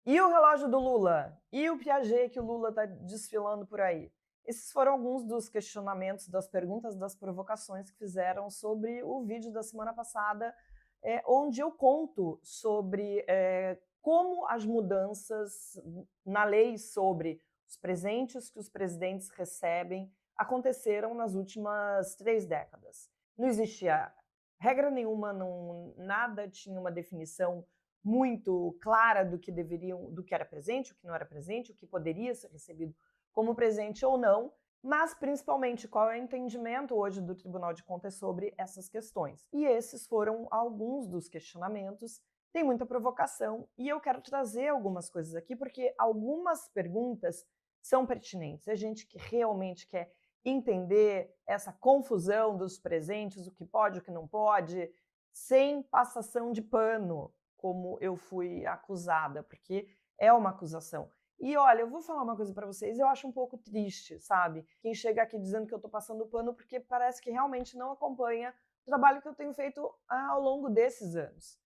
E o relógio do Lula? E o Piaget que o Lula está desfilando por aí? Esses foram alguns dos questionamentos, das perguntas, das provocações que fizeram sobre o vídeo da semana passada, onde eu conto sobre como as mudanças na lei sobre os presentes que os presidentes recebem aconteceram nas últimas 3 décadas. Não existia regra nenhuma, nada tinha uma definição muito clara do que era presente, o que não era presente, o que poderia ser recebido como presente ou não, mas principalmente qual é o entendimento hoje do Tribunal de Contas sobre essas questões. E esses foram alguns dos questionamentos. Tem muita provocação e eu quero trazer algumas coisas aqui porque algumas perguntas são pertinentes. A gente que realmente quer entender essa confusão dos presentes, o que pode, o que não pode, sem passação de pano, como eu fui acusada, porque é uma acusação. E olha, eu vou falar uma coisa para vocês, eu acho um pouco triste, sabe? Quem chega aqui dizendo que eu estou passando pano porque parece que realmente não acompanha o trabalho que eu tenho feito ao longo desses anos.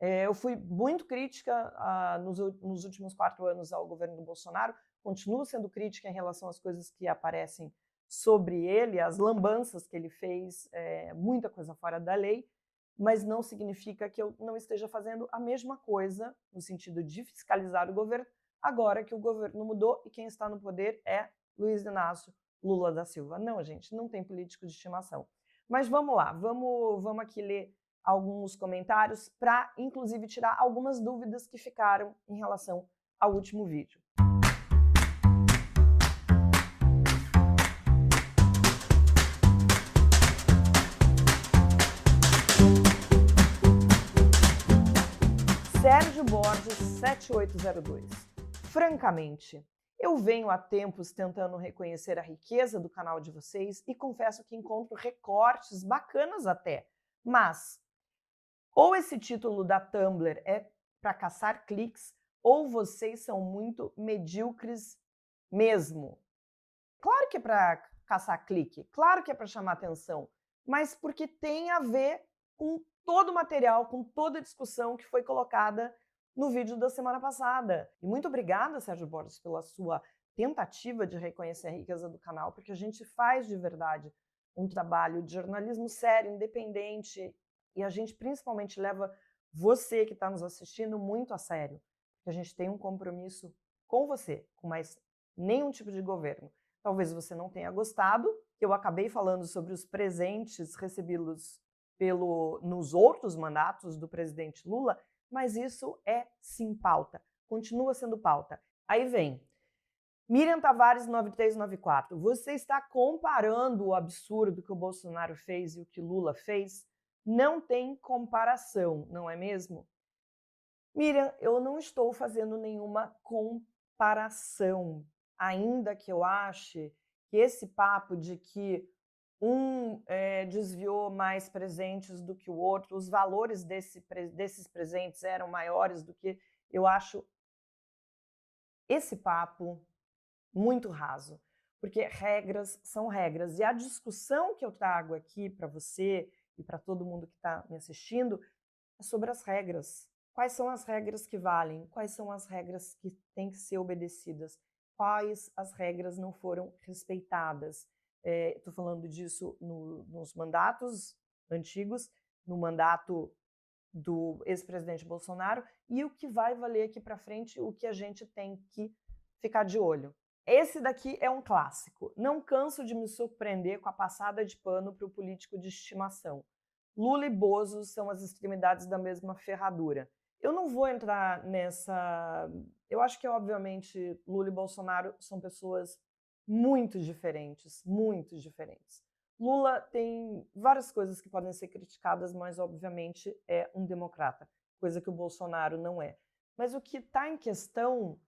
Eu fui muito crítica nos últimos 4 anos ao governo do Bolsonaro, continuo sendo crítica em relação às coisas que aparecem sobre ele, as lambanças que ele fez, muita coisa fora da lei, mas não significa que eu não esteja fazendo a mesma coisa, no sentido de fiscalizar o governo, agora que o governo mudou e quem está no poder é Luiz Inácio Lula da Silva. Não, gente, não tem político de estimação. Mas vamos lá, vamos aqui ler alguns comentários para, inclusive, tirar algumas dúvidas que ficaram em relação ao último vídeo. Sérgio Borges 7802. Francamente, eu venho há tempos tentando reconhecer a riqueza do canal de vocês e confesso que encontro recortes bacanas até, mas ou esse título da Tumblr é para caçar cliques ou vocês são muito medíocres mesmo. Claro que é para caçar clique, claro que é para chamar atenção, mas porque tem a ver com todo o material, com toda a discussão que foi colocada no vídeo da semana passada. E muito obrigada, Sérgio Borges, pela sua tentativa de reconhecer a riqueza do canal, porque a gente faz de verdade um trabalho de jornalismo sério, independente, e a gente principalmente leva você que está nos assistindo muito a sério, porque a gente tem um compromisso com você, com mais nenhum tipo de governo. Talvez você não tenha gostado, eu acabei falando sobre os presentes recebidos nos outros mandatos do presidente Lula, mas isso é sim pauta, continua sendo pauta. Aí vem Miriam Tavares 9394, você está comparando o absurdo que o Bolsonaro fez e o que Lula fez? Não tem comparação, não é mesmo? Miriam, eu não estou fazendo nenhuma comparação, ainda que eu ache que esse papo de que um desviou mais presentes do que o outro, os valores desses presentes eram maiores do que... Eu acho esse papo muito raso, porque regras são regras. E a discussão que eu trago aqui para você e para todo mundo que está me assistindo é sobre as regras. Quais são as regras que valem? Quais são as regras que têm que ser obedecidas? Quais as regras não foram respeitadas? Estou falando disso nos mandatos antigos, no mandato do ex-presidente Bolsonaro, e o que vai valer aqui para frente, o que a gente tem que ficar de olho. Esse daqui é um clássico. Não canso de me surpreender com a passada de pano para o político de estimação. Lula e Bozo são as extremidades da mesma ferradura. Eu não vou entrar nessa... Eu acho que, obviamente, Lula e Bolsonaro são pessoas muito diferentes, muito diferentes. Lula tem várias coisas que podem ser criticadas, mas, obviamente, é um democrata, coisa que o Bolsonaro não é. Mas o que está em questão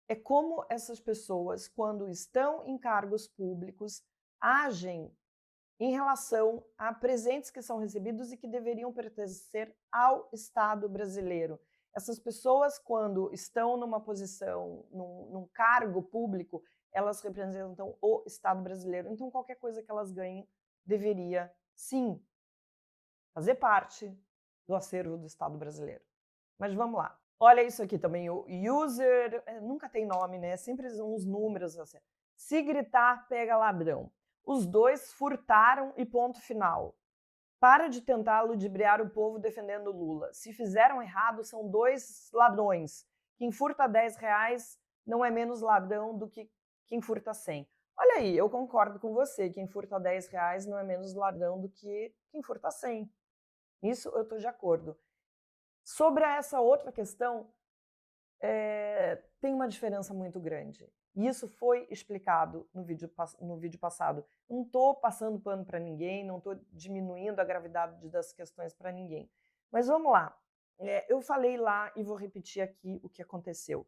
é como essas pessoas, quando estão em cargos públicos, agem em relação a presentes que são recebidos e que deveriam pertencer ao Estado brasileiro. Essas pessoas, quando estão numa posição, num cargo público, elas representam o Estado brasileiro. Então, qualquer coisa que elas ganhem deveria, sim, fazer parte do acervo do Estado brasileiro. Mas vamos lá. Olha isso aqui também, o user, nunca tem nome, né? Sempre uns números assim. Se gritar, pega ladrão. Os dois furtaram e ponto final. Para de tentar ludibriar o povo defendendo Lula. Se fizeram errado, são dois ladrões. Quem furta R$10 não é menos ladrão do que quem furta 100. Olha aí, eu concordo com você. Quem furta R$10 não é menos ladrão do que quem furta 100. Isso eu estou de acordo. Sobre essa outra questão, tem uma diferença muito grande. Isso foi explicado no vídeo passado. Não estou passando pano para ninguém, não estou diminuindo a gravidade das questões para ninguém. Mas vamos lá. Eu falei lá e vou repetir aqui o que aconteceu.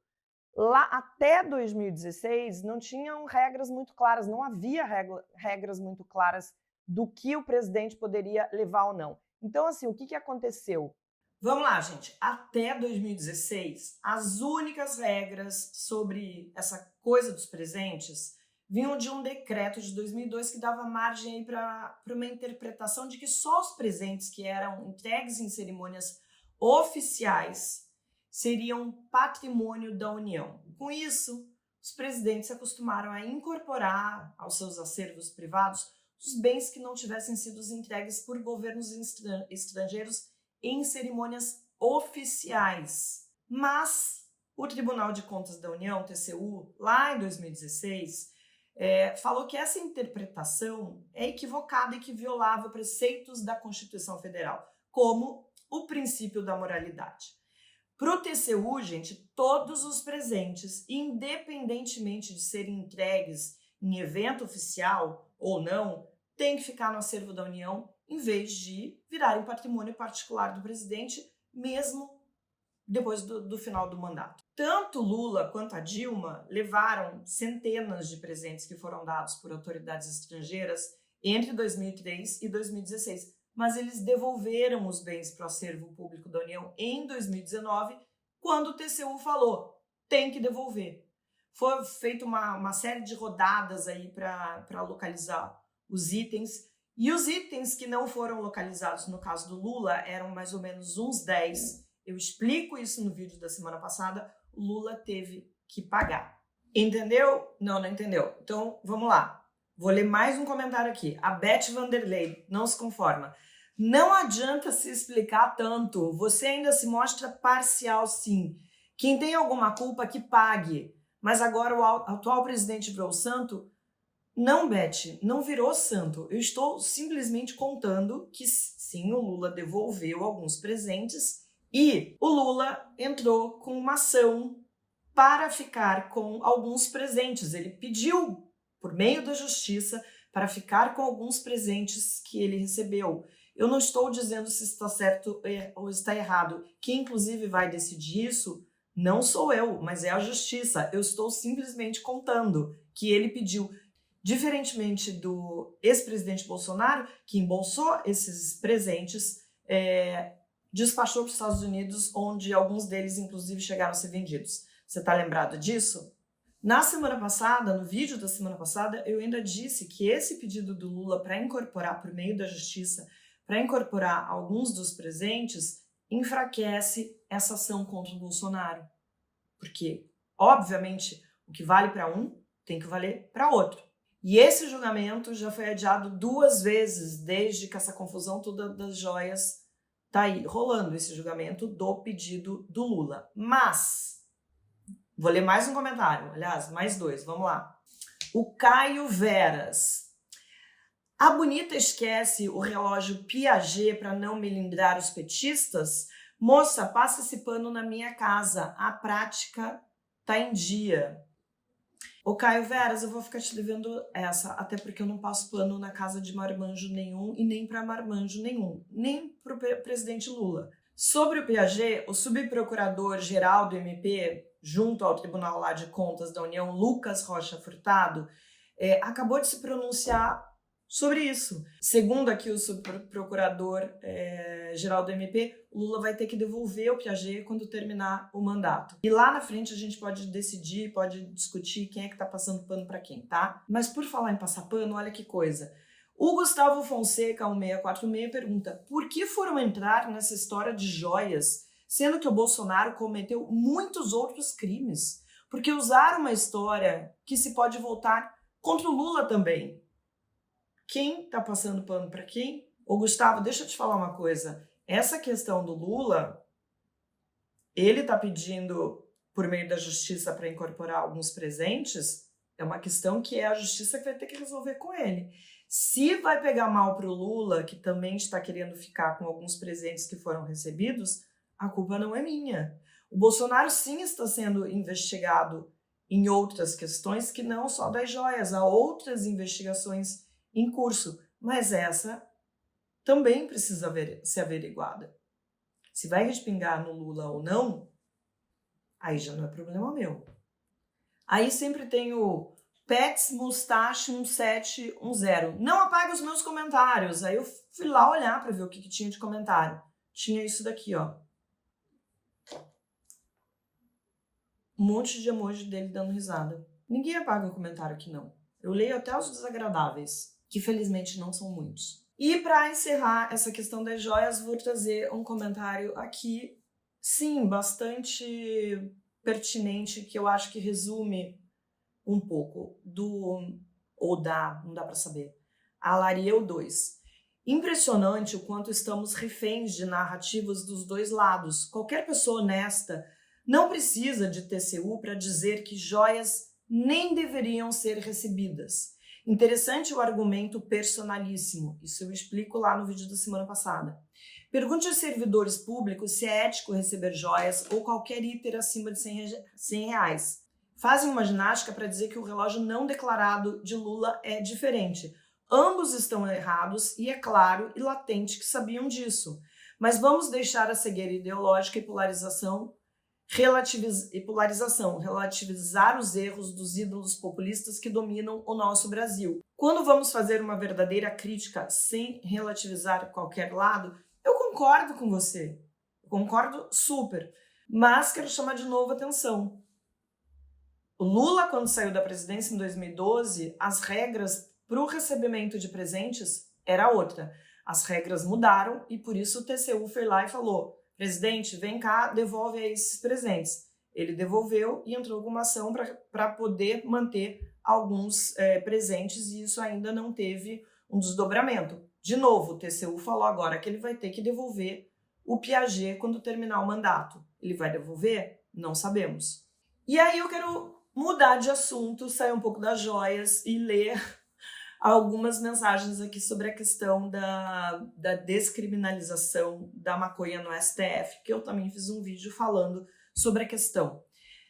Lá até 2016 não tinham regras muito claras, não havia regras muito claras do que o presidente poderia levar ou não. Então, assim, o que aconteceu? Vamos lá, gente. Até 2016, as únicas regras sobre essa coisa dos presentes vinham de um decreto de 2002 que dava margem para uma interpretação de que só os presentes que eram entregues em cerimônias oficiais seriam patrimônio da União. Com isso, os presidentes se acostumaram a incorporar aos seus acervos privados os bens que não tivessem sido entregues por governos estrangeiros em cerimônias oficiais. Mas o Tribunal de Contas da União, TCU, lá em 2016, falou que essa interpretação é equivocada e que violava preceitos da Constituição Federal, como o princípio da moralidade. Para o TCU, gente, todos os presentes, independentemente de serem entregues em evento oficial ou não, têm que ficar no acervo da União em vez de virarem patrimônio particular do presidente, mesmo depois do final do mandato. Tanto Lula quanto a Dilma levaram centenas de presentes que foram dados por autoridades estrangeiras entre 2003 e 2016, mas eles devolveram os bens para o acervo público da União em 2019, quando o TCU falou, tem que devolver. Foi feita uma série de rodadas aí para localizar os itens, e os itens que não foram localizados no caso do Lula eram mais ou menos uns 10. Eu explico isso no vídeo da semana passada. O Lula teve que pagar. Entendeu? Não entendeu. Então, vamos lá. Vou ler mais um comentário aqui. A Beth Vanderlei não se conforma. Não adianta se explicar tanto. Você ainda se mostra parcial, sim. Quem tem alguma culpa, que pague. Mas agora o atual presidente virou santo? Não, Beth, não virou santo. Eu estou simplesmente contando que sim, o Lula devolveu alguns presentes e o Lula entrou com uma ação para ficar com alguns presentes. Ele pediu, por meio da justiça, para ficar com alguns presentes que ele recebeu. Eu não estou dizendo se está certo ou está errado. Quem, inclusive, vai decidir isso não sou eu, mas é a justiça. Eu estou simplesmente contando que ele pediu. Diferentemente do ex-presidente Bolsonaro, que embolsou esses presentes, despachou para os Estados Unidos, onde alguns deles, inclusive, chegaram a ser vendidos. Você está lembrado disso? Na semana passada, no vídeo da semana passada, eu ainda disse que esse pedido do Lula para incorporar, por meio da justiça, para incorporar alguns dos presentes, enfraquece essa ação contra o Bolsonaro. Porque, obviamente, o que vale para um tem que valer para outro. E esse julgamento já foi adiado 2 vezes, desde que essa confusão toda das joias está aí rolando, esse julgamento do pedido do Lula. Mas, vou ler mais um comentário, aliás, mais 2, vamos lá. O Caio Veras. A bonita esquece o relógio Piaget para não melindrar os petistas? Moça, passa esse pano na minha casa, a prática tá em dia. Ô Caio Veras, eu vou ficar te devendo essa, até porque eu não passo pano na casa de marmanjo nenhum e nem para marmanjo nenhum, nem para o presidente Lula. Sobre o Piaget, o subprocurador-geral do MP, junto ao Tribunal lá de Contas da União, Lucas Rocha Furtado, acabou de se pronunciar sobre isso. Segundo aqui o subprocurador-geral do MP, o Lula vai ter que devolver o Piaget quando terminar o mandato. E lá na frente a gente pode decidir, pode discutir quem é que tá passando pano para quem, tá? Mas por falar em passar pano, olha que coisa. O Gustavo Fonseca, 1646, pergunta: por que foram entrar nessa história de joias sendo que o Bolsonaro cometeu muitos outros crimes, porque usaram uma história que se pode voltar contra o Lula também. Quem tá passando pano para quem? Ô Gustavo, deixa eu te falar uma coisa. Essa questão do Lula, ele tá pedindo por meio da justiça para incorporar alguns presentes, é uma questão que é a justiça que vai ter que resolver com ele. Se vai pegar mal para o Lula, que também está querendo ficar com alguns presentes que foram recebidos, a culpa não é minha. O Bolsonaro sim está sendo investigado em outras questões que não só das joias, há outras investigações em curso, mas essa também precisa ser averiguada. Se vai respingar no Lula ou não, aí já não é problema meu. Aí sempre tem o Pets Mustache 1710. Não apague os meus comentários. Aí eu fui lá olhar para ver o que tinha de comentário. Tinha isso daqui, ó. Um monte de emoji dele dando risada. Ninguém apaga o comentário aqui, não. Eu leio até os desagradáveis, que felizmente não são muitos. E para encerrar essa questão das joias, vou trazer um comentário aqui, sim, bastante pertinente, que eu acho que resume um pouco não dá para saber. A Lariel 2. Impressionante o quanto estamos reféns de narrativas dos dois lados. Qualquer pessoa honesta não precisa de TCU para dizer que joias nem deveriam ser recebidas. Interessante o argumento personalíssimo. Isso eu explico lá no vídeo da semana passada. Pergunte aos servidores públicos se é ético receber joias ou qualquer item acima de R$100. Fazem uma ginástica para dizer que o relógio não declarado de Lula é diferente. Ambos estão errados e é claro e latente que sabiam disso. Mas vamos deixar a cegueira ideológica e relativizar os erros dos ídolos populistas que dominam o nosso Brasil. Quando vamos fazer uma verdadeira crítica sem relativizar qualquer lado, eu concordo com você, eu concordo super, mas quero chamar de novo a atenção. O Lula, quando saiu da presidência em 2012, as regras para o recebimento de presentes era outra. As regras mudaram e por isso o TCU foi lá e falou: presidente, vem cá, devolve aí esses presentes. Ele devolveu e entrou com uma ação para poder manter alguns presentes e isso ainda não teve um desdobramento. De novo, o TCU falou agora que ele vai ter que devolver o Piaget quando terminar o mandato. Ele vai devolver? Não sabemos. E aí eu quero mudar de assunto, sair um pouco das joias e ler algumas mensagens aqui sobre a questão da descriminalização da maconha no STF, que eu também fiz um vídeo falando sobre a questão.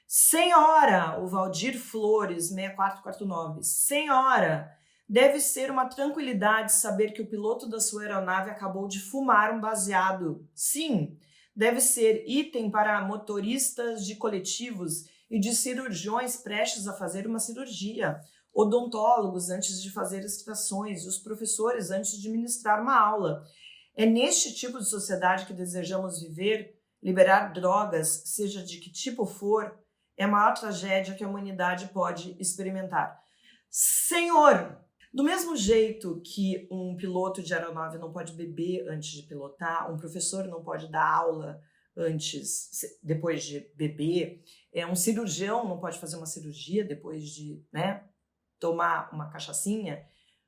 Senhora, o Valdir Flores, 6449, senhora, deve ser uma tranquilidade saber que o piloto da sua aeronave acabou de fumar um baseado. Sim, deve ser item para motoristas de coletivos e de cirurgiões prestes a fazer uma cirurgia, odontólogos antes de fazer extrações e os professores antes de ministrar uma aula. É neste tipo de sociedade que desejamos viver. Liberar drogas, seja de que tipo for, é a maior tragédia que a humanidade pode experimentar. Senhor, do mesmo jeito que um piloto de aeronave não pode beber antes de pilotar, um professor não pode dar aula depois de beber, um cirurgião não pode fazer uma cirurgia depois de, tomar uma cachaçinha,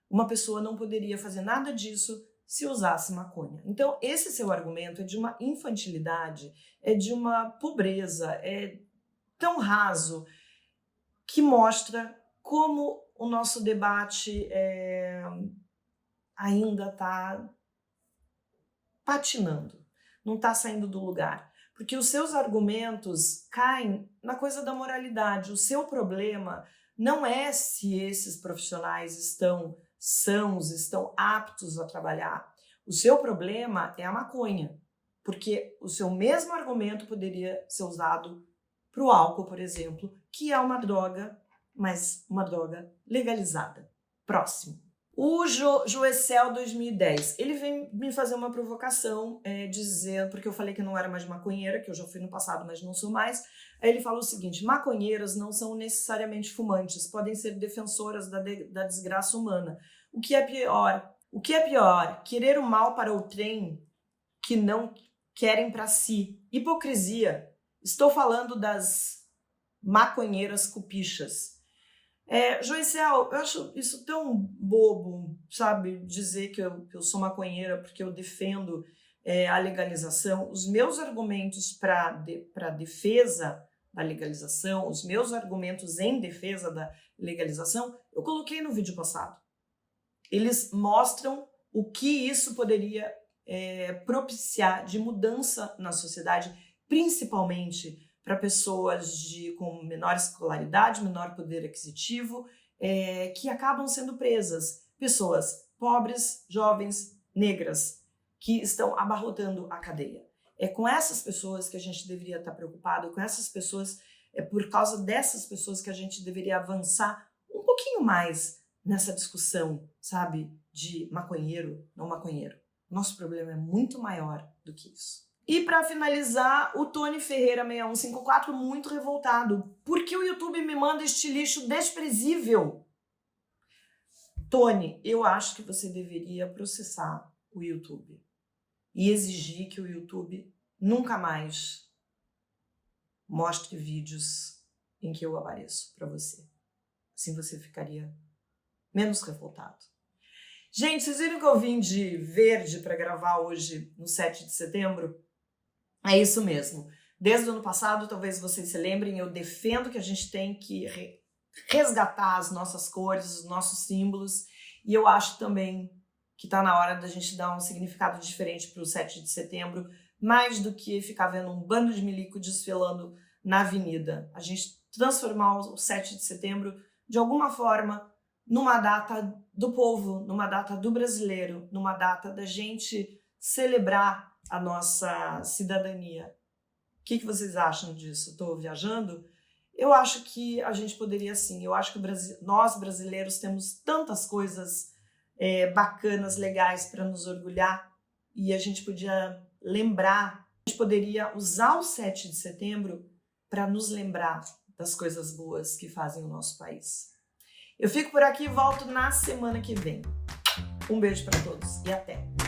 uma pessoa não poderia fazer nada disso se usasse maconha. Então, esse seu argumento é de uma infantilidade, é de uma pobreza, é tão raso, que mostra como o nosso debate ainda está patinando, não está saindo do lugar. Porque os seus argumentos caem na coisa da moralidade. O seu problema não é se esses profissionais estão sãos, estão aptos a trabalhar. O seu problema é a maconha, porque o seu mesmo argumento poderia ser usado para o álcool, por exemplo, que é uma droga, mas uma droga legalizada. Próximo. O Joecel 2010, ele vem me fazer uma provocação, dizendo, porque eu falei que não era mais maconheira, que eu já fui no passado, mas não sou mais. Aí ele fala o seguinte: maconheiras não são necessariamente fumantes, podem ser defensoras da desgraça humana. O que é pior, querer o mal para o trem que não querem para si. Hipocrisia. Estou falando das maconheiras cupichas. Joicel, eu acho isso tão bobo, sabe? Dizer que eu sou maconheira porque eu defendo a legalização. Os meus argumentos para defesa da legalização, os meus argumentos em defesa da legalização, eu coloquei no vídeo passado. Eles mostram o que isso poderia propiciar de mudança na sociedade, principalmente para pessoas com menor escolaridade, menor poder aquisitivo, que acabam sendo presas. Pessoas pobres, jovens, negras, que estão abarrotando a cadeia. É com essas pessoas que a gente deveria estar preocupado, com essas pessoas, por causa dessas pessoas que a gente deveria avançar um pouquinho mais nessa discussão, sabe, de maconheiro, não maconheiro. Nosso problema é muito maior do que isso. E para finalizar, o Tony Ferreira 6154 muito revoltado. Por que o YouTube me manda este lixo desprezível? Tony, eu acho que você deveria processar o YouTube e exigir que o YouTube nunca mais mostre vídeos em que eu apareço para você. Assim você ficaria menos revoltado. Gente, vocês viram que eu vim de verde para gravar hoje, no 7 de setembro? É isso mesmo. Desde o ano passado, talvez vocês se lembrem, eu defendo que a gente tem que resgatar as nossas cores, os nossos símbolos, e eu acho também que está na hora da gente dar um significado diferente para o 7 de setembro, mais do que ficar vendo um bando de milico desfilando na avenida. A gente transformar o 7 de setembro, de alguma forma, numa data do povo, numa data do brasileiro, numa data da gente celebrar a nossa cidadania. O que vocês acham disso? Estou viajando? Eu acho que a gente poderia sim. Eu acho que nós brasileiros temos tantas coisas bacanas, legais para nos orgulhar, e a gente podia lembrar, a gente poderia usar o 7 de setembro para nos lembrar das coisas boas que fazem o nosso país. Eu fico por aqui e volto na semana que vem. Um beijo para todos e até!